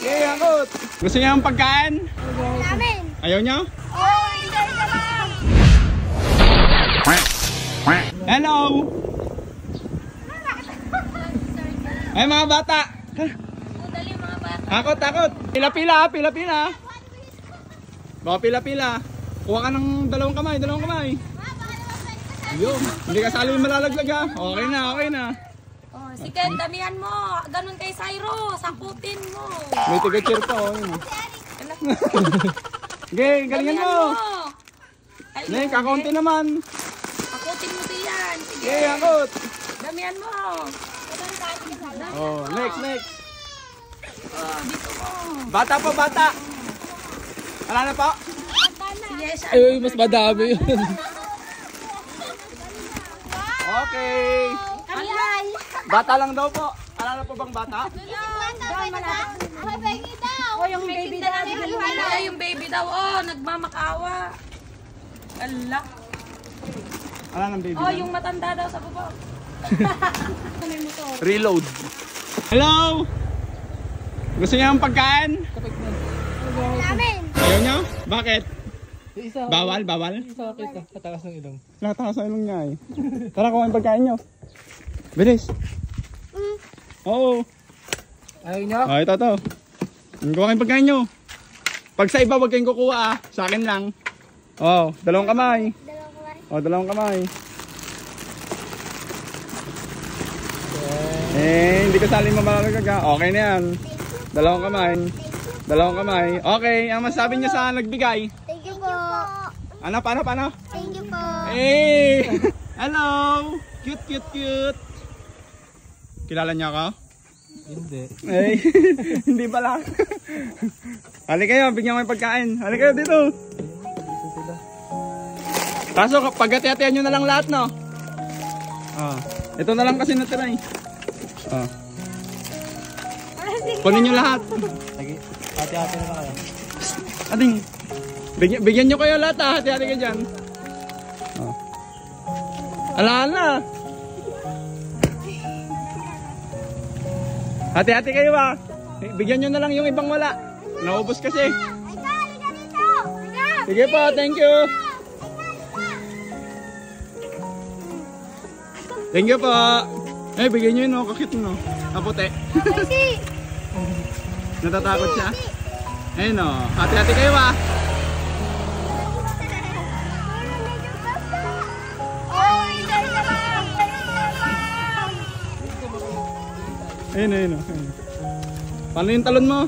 Okay, angkot. Gusto niyo ng pagkain? Namin. Ayaw niyo? Oh, isa lang. Hello! Ay mga bata! Dali mga bata. Takot, takot! Pila-pila, pila-pila! Baka pila-pila. Kuha ka ng dalawang kamay. Yun, hindi ka sali malalaglag ha. Okay na, okay na. Oh, si Ken, damihan mo. Ganun kay Cyro, sakutin mo. May tiga-cheer pa oh. Okay, galingan mo! Nay, kakaunti naman. Sakutin mo diyan. Sige. Okay, angkot! Damihan mo. Oh, next. Oh, dito mo. Bata po, bata! Wala na po? Sige, siya. Ay, mas madami yun. Okay. Alay. Bata lang daw po. Wala na po bang bata? Oh, yung baby daw. Ay, yung baby daw. Oh, nagmamakaawa. Ala. Wala nang baby. Oh, yung matanda daw sa baba. Reload. Hello! Gusto niyo ng pagkain? Namin. Ayaw niyo? Bakit? Isa. Bawal? Isa kita. Katakas ng ilong. Nakatakas sa ilong niya eh. Tara, kuha yung pagkain niyo. Bilis. Oo. Ayaw niyo? Oh, ito. Kuha kayong pagkain niyo. Pag sa iba, wag kayong kukuha ah. Sa akin lang. Oh, dalawang kamay. Oh, dalawang kamay. Hindi ko sali mamalagag ha. Okay na yan. Dalawang kamay. Okay, ang masabi niyo sa nagbigay? Thank you po. Ano, paano? Thank you po. Hey! Hello! Cute. Kilala niyo ako? Hindi. Eh, hindi pala. Halika kayo, bigyan ko yung pagkain. Halika kayo dito. Isa sila. Kaso, pagkati-hatihan nyo na lang lahat, no? Oh. Ito na lang kasi natira eh. Oh. Kunin nyo lahat. Sige, hati-hati na lang kayo. Ating, bigyan nyo kayo lahat ha. Hati-hati kayo dyan. Oh. Ala. Hati-hati kayo ha. Bigyan nyo na lang yung ibang wala. Naubos kasi. Sige po, thank you. Thank you po. Eh, bigyan nyo yun, no? Kakit mo, no? Kaputi. Natatakot siya. Ayun, no? Hati-hati kayo, ha? Ayun, no? Paano yung talon mo?